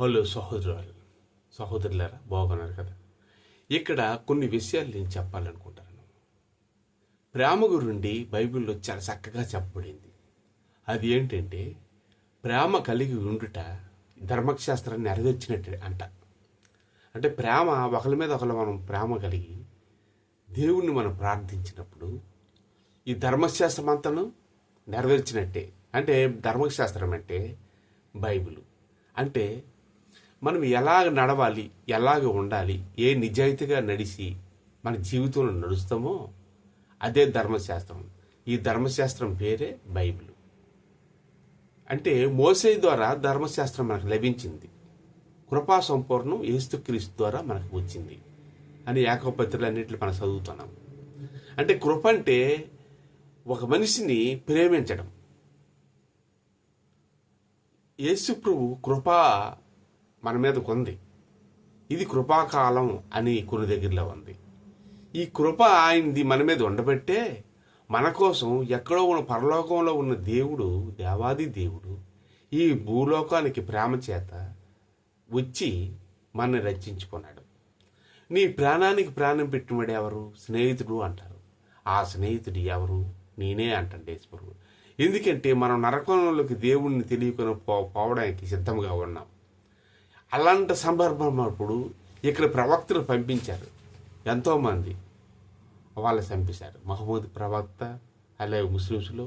Hello సహోదరులారా, బాగున్నారు కదా. ఇక్కడ కొన్ని విషయాలు నేను చెప్పాలనుకుంటాను. ప్రేమ గురించి బైబిల్లో చాలా చక్కగా చెప్పబడింది. అది ఏంటంటే, ప్రేమ కలిగి ఉండుట ధర్మశాస్త్రాన్ని నెరవేర్చినట్టు అంట. అంటే ప్రేమ ఒకరి మీద ఒకరు మనం ప్రేమ కలిగి దేవుణ్ణి మనం ప్రార్థించినప్పుడు ఈ ధర్మశాస్త్రం అంతను నెరవేర్చినట్టే. అంటే ధర్మశాస్త్రం అంటే బైబిల్. అంటే మనం ఎలాగ నడవాలి, ఎలాగ ఉండాలి, ఏ నిజాయితీగా నడిచి మన జీవితంలో నడుస్తామో అదే ధర్మశాస్త్రం. ఈ ధర్మశాస్త్రం పేరే బైబిల్. అంటే మోసే ద్వారా ధర్మశాస్త్రం మనకు లభించింది, కృపా సంపూర్ణం యేసుక్రీస్తు ద్వారా మనకు వచ్చింది అని యాకోబు పత్రికలన్నింటిలో మనం చదువుతున్నాం. అంటే కృప అంటే ఒక మనిషిని ప్రేమించడం. యేసు ప్రభు కృప మన మీదకు ఉంది. ఇది కృపాకాలం అని కొన్ని దగ్గరలో ఉంది. ఈ కృప ఆయనది మన మీద ఉండబట్టే మన కోసం ఎక్కడో ఉన్న పరలోకంలో ఉన్న దేవుడు, దేవాది దేవుడు ఈ భూలోకానికి ప్రేమ చేత వచ్చి మనని రక్షించుకున్నాడు. నీ ప్రాణానికి ప్రాణం పెట్టినవాడు ఎవరు? స్నేహితుడు అంటారు. ఆ స్నేహితుడు ఎవరు? నేనే అంటాడు యేసుప్రభు. ఎందుకంటే మనం నరకంలోకి దేవుణ్ణి తెలియకొని పోవడానికి సిద్ధంగా ఉన్నాం. అలాంటి సందర్భం అప్పుడు ఇక్కడ ప్రవక్తలు పంపించారు. ఎంతోమంది వాళ్ళు చంపేశారు. మహమ్మద్ ప్రవక్త, అలాగే ముస్లిమ్స్లో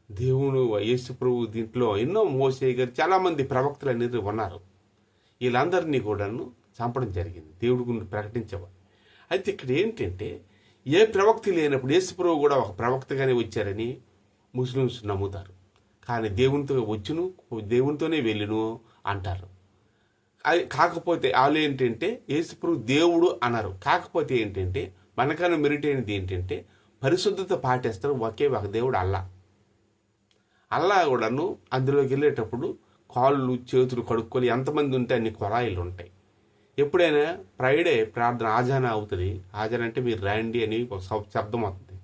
దేవుడు యేసు ప్రభు, దీంట్లో ఎన్నో మోసే గారు చాలామంది ప్రవక్తలు అనేది ఉన్నారు. వీళ్ళందరినీ కూడాను చంపడం జరిగింది దేవుడి గురించి ప్రకటించేవారు. అయితే ఇక్కడ ఏంటంటే, ఏ ప్రవక్త లేనప్పుడు యేసు ప్రభు కూడా ఒక ప్రవక్తగానే వచ్చారని ముస్లిమ్స్ నమ్ముతారు. కానీ దేవునితో వచ్చును, దేవునితోనే వెళ్ళును అంటారు. అది కాకపోతే వాళ్ళు ఏంటంటే యేసుప్రభు దేవుడు అన్నారు. కాకపోతే ఏంటంటే మనకన్నా మెరిట్ అయినది ఏంటంటే పరిశుద్ధత పాటిస్తారు. ఒకే ఒక దేవుడు అల్లా కూడాను అందులోకి వెళ్ళేటప్పుడు కాళ్ళు చేతులు కడుక్కొని ఎంతమంది ఉంటే అన్ని కొరాయిలు ఉంటాయి. ఎప్పుడైనా ఫ్రైడే ప్రార్థన ఆజానా అవుతుంది. ఆజానా అంటే మీరు రండి అని ఒక శబ్దం అవుతుంది.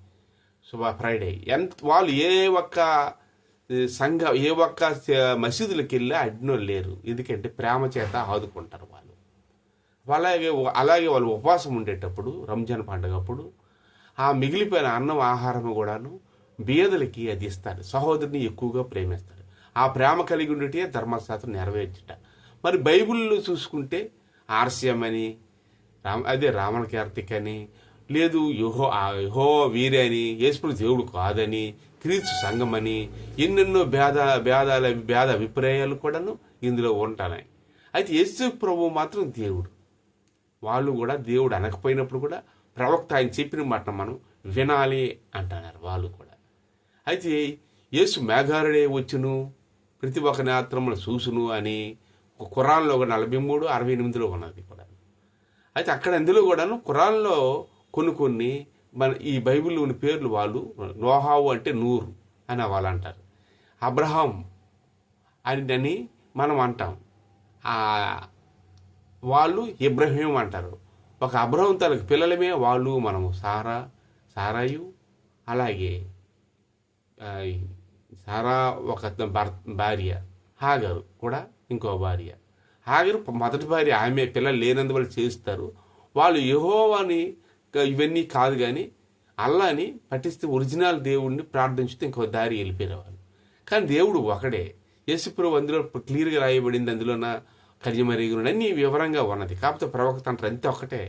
సో ఫ్రైడే వాళ్ళు ఏ ఒక్క మసీదులకు వెళ్ళి అడ్నోళ్ళు లేరు. ఎందుకంటే ప్రేమ చేత ఆదుకుంటారు వాళ్ళు. అలాగే వాళ్ళు ఉపవాసం ఉండేటప్పుడు రంజాన్ పండుగ అప్పుడు ఆ మిగిలిపోయిన అన్నం ఆహారం కూడాను బీదలకి అది ఇస్తారు. సహోదరుని ఎక్కువగా ప్రేమిస్తారు. ఆ ప్రేమ కలిగి ఉండేటే ధర్మశాస్త్రం నెరవేర్చుట. మరి బైబిల్లో చూసుకుంటే ఆర్సిఎం అని, రామణ కార్తిక్ అని, లేదు యెహోవా వీరే అని, యేసు దేవుడు కాదని, క్రీస్తు సంఘం అని, ఎన్నెన్నో భేద అభిప్రాయాలు కూడాను ఇందులో ఉంటున్నాయి. అయితే యేసు ప్రభు మాత్రం దేవుడు. వాళ్ళు కూడా దేవుడు అనకపోయినప్పుడు కూడా ప్రవక్త ఆయన చెప్పిన మాట మనం వినాలి అంటున్నారు వాళ్ళు కూడా. అయితే యేసు మేఘారుడే వచ్చును, ప్రతి ఒక్క నేత్రమును చూసును అని ఒక ఖురాన్లో 43:68 ఉన్నది కూడా. అయితే అక్కడ అందులో కూడాను ఖురాన్లో కొన్ని మన ఈ బైబిల్లోని పేర్లు వాళ్ళు నోహావు అంటే నూరు అని వాళ్ళు అంటారు. అబ్రహాం అని మనం అంటాం. వాళ్ళు ఇబ్రహీం అంటారు. ఒక అబ్రహం తనకు పిల్లలమే వాళ్ళు, మనము సారాయు, అలాగే సారా ఒక భార్య, హాగరు కూడా ఇంకో భార్య. హాగరు మొదటి భార్య, ఆమె పిల్లలు లేనందువల్ల చేస్తారు. వాళ్ళు యెహోవాని ఇవన్నీ కాదు కానీ అల్లాని పఠిస్తే ఒరిజినల్ దేవుడిని ప్రార్థించితే ఇంకో దారి వెళ్ళిపోయేవాళ్ళు. కానీ దేవుడు ఒకడే. యేసుప్రభు అందులో క్లియర్గా రాయబడింది. అందులోన కన్యమరీగుడు అన్ని వివరంగా ఉన్నది. కాకపోతే ప్రవక్త అంటారు అంతే ఒకటే.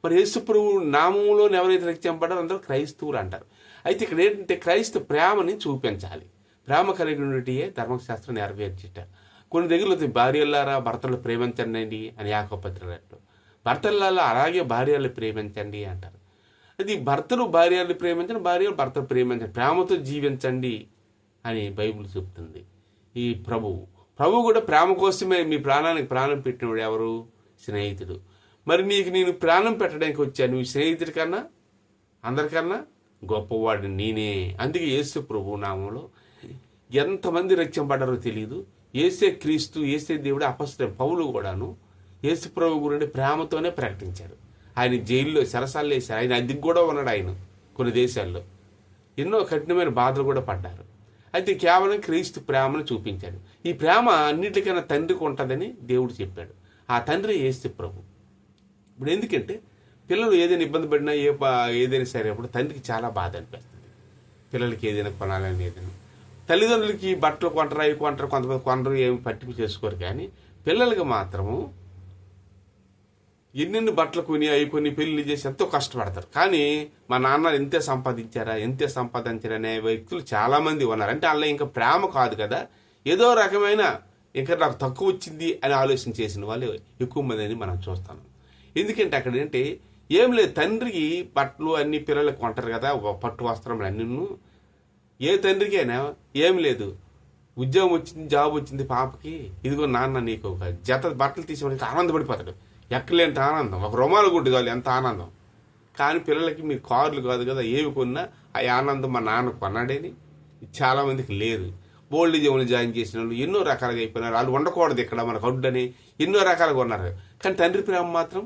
మరి యేసుప్రభు నామంలో ఎవరైతే రక్షింపబడ్డారో అందరూ క్రైస్తవులు అంటారు. అయితే ఇక్కడ ఏంటంటే క్రైస్తవ ప్రేమని చూపించాలి. ప్రేమ కలిగి ఉండేటే ధర్మశాస్త్రం నెరవేర్చిట. కొన్ని దగ్గరలో భార్యలారా భర్తలు ప్రేమించండి అని యాకోబు పత్రికలో, భర్తలలో అలాగే భార్యలు ప్రేమించండి అంటారు. అది భర్తలు భార్యలు ప్రేమించండి, భార్యలు భర్తలు ప్రేమించండి, ప్రేమతో జీవించండి అని బైబిల్ చెప్తుంది. ఈ ప్రభు కూడా ప్రేమ కోసమే మీ ప్రాణానికి ప్రాణం పెట్టినవాడు ఎవరు? స్నేహితుడు. మరి నీకు నేను ప్రాణం పెట్టడానికి వచ్చాను, నువ్వు స్నేహితుడి కన్నా అందరికన్నా గొప్పవాడు నేనే. అందుకే యేసు ప్రభు నామంలో ఎంతమంది రక్షింపడ్డారో తెలియదు. యేసే క్రీస్తు, యేసే దేవుడు. అపొస్తలుడైన పౌలు కూడాను యేసు ప్రభు గురించి ప్రేమతోనే ప్రకటించారు. ఆయన జైల్లో సరసాలు వేశారు. ఆయన అద్దెకు కూడా ఉన్నాడు. ఆయన కొన్ని దేశాల్లో ఎన్నో కఠినమైన బాధలు కూడా పడ్డారు. అయితే కేవలం క్రీస్తు ప్రేమను చూపించాడు. ఈ ప్రేమ అన్నిటికైనా తండ్రికి ఉంటుందని దేవుడు చెప్పాడు. ఆ తండ్రి యేసు ప్రభు. ఇప్పుడు ఎందుకంటే పిల్లలు ఏదైనా ఇబ్బంది పడినా ఏదైనా సరే అప్పుడు తండ్రికి చాలా బాధ అనిపిస్తుంది. పిల్లలకి ఏదైనా కొనాలని ఏదైనా, తల్లిదండ్రులకి బట్టలు కొంటారు, అవి కొంటారు, కొంతమంది కొనరు, ఏమి పట్టింపు చేసుకోరు. కానీ పిల్లలకి మాత్రము ఎన్నెన్ని బట్టలు కొని అవి కొన్ని పెళ్లి చేసి ఎంతో కష్టపడతారు. కానీ మా నాన్న ఎంతే సంపాదించారా అనే వ్యక్తులు చాలా మంది ఉన్నారు. అంటే అలా ఇంకా ప్రేమ కాదు కదా, ఏదో రకమైన ఇంకా నాకు తక్కువ వచ్చింది అని ఆలోచన చేసిన వాళ్ళు ఎక్కువ మంది అని మనం చూస్తాం. ఎందుకంటే అక్కడ ఏంటి, ఏం లేదు, తండ్రికి బట్టలు అన్ని పిల్లలకు కొంటారు కదా, పట్టు వస్త్రములు అన్నీ. ఏ తండ్రికి అయినా ఏం లేదు, ఉద్యోగం వచ్చింది, జాబ్ వచ్చింది పాపకి, ఇదిగో నాన్న నీకు ఒక జత బట్టలు తీసుకోవడానికి ఆనందపడిపోతాడు. ఎక్కలేంటి ఆనందం, ఒక రుమాలు గుడ్డు కావాలి, ఎంత ఆనందం. కానీ పిల్లలకి మీరు కార్లు కాదు కదా, ఏవి కొన్నా ఆ ఆనందం మా నాన్న కొన్నాడని చాలామందికి లేదు. బోల్డ్ జీవన జాయిన్ చేసిన వాళ్ళు ఎన్నో రకాలుగా అయిపోయినారు. వాళ్ళు ఉండకూడదు ఇక్కడ మనకు అడ్డని ఎన్నో రకాలుగా ఉన్నారు. కానీ తండ్రి ప్రేమ మాత్రం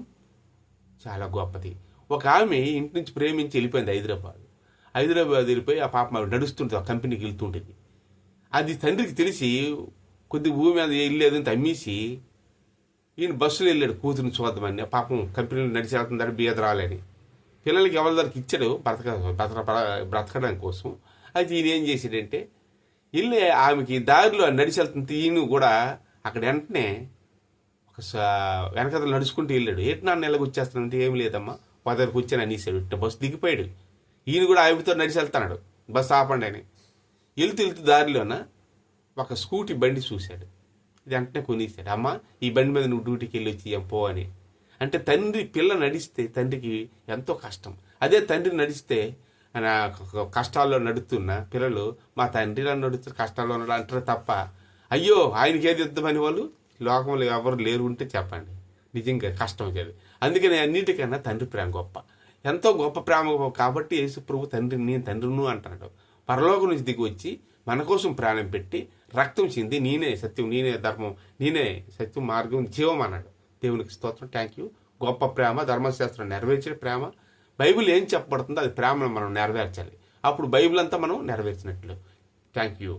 చాలా గొప్పది. ఒక ఆమె ఇంటి నుంచి ప్రేమించి వెళ్ళిపోయింది హైదరాబాద్ వెళ్ళిపోయి ఆ పాప నడుస్తుంటుంది, ఆ కంపెనీకి వెళ్తుంటుంది. అది తండ్రికి తెలిసి కొద్ది భూమి మీద వెళ్ళేదని తమ్మేసి ఈయన బస్సులో వెళ్ళాడు కూతురుని చూద్దామని. పాపం కంపెనీలో నడిచి వెళ్తుందని బీదరాలని పిల్లలకి ఎవరి దగ్గరికి ఇచ్చాడు బ్రతకడం కోసం. అయితే ఈయన ఏం చేశాడంటే వెళ్ళి ఆమెకి దారిలో నడిచి వెళ్తుంది. ఈయన కూడా అక్కడ వెంటనే ఒక వెనకదలు నడుచుకుంటూ వెళ్ళాడు. ఏంటి నాన్న నెలకు వచ్చేస్తానంటే ఏం లేదమ్మా పదరికి వచ్చాను అనేసాడు. బస్సు దిగిపోయాడు. ఈయన కూడా ఆమెతో నడిచి వెళ్తున్నాడు, బస్సు ఆపండి అని. వెళ్తూ దారిలోన ఒక స్కూటీ బండి చూశాడు. ఇది వెంటనే కొనేసాడు. అమ్మ ఈ బండి మీద నువ్వు డ్యూటీకి వెళ్ళి వచ్చి పో అని. అంటే తండ్రి పిల్ల నడిస్తే తండ్రికి ఎంతో కష్టం. అదే తండ్రి నడిస్తే కష్టాల్లో నడుస్తున్న పిల్లలు మా తండ్రిలో నడుస్తున్న కష్టాల్లో ఉన్నాడు అంటారు తప్ప, అయ్యో ఆయనకి ఏది ఇద్దామని వాళ్ళు లోకంలో ఎవరు లేరు ఉంటే చెప్పండి. నిజంగా కష్టం వచ్చేది. అందుకని అన్నిటికన్నా తండ్రి ప్రేమ గొప్ప, ఎంతో గొప్ప ప్రేమ. కాబట్టి యేసు ప్రభు నేను తండ్రిను అంటున్నాడు. పరలోకం నుంచి దిగి వచ్చి మన కోసం ప్రాణం పెట్టి రక్తం చింది నేనే సత్యం, నేనే ధర్మం, నేనే సత్యం, మార్గం, జీవం అన్నాడు. దేవునికి స్తోత్రం. Thank you. గొప్ప ప్రేమ, ధర్మశాస్త్రం నెరవేర్చిన ప్రేమ. బైబిల్ ఏం చెప్పబడుతుందో అది ప్రేమను మనం నెరవేర్చాలి. అప్పుడు బైబిల్ అంతా మనం నెరవేర్చినట్లు. Thank you.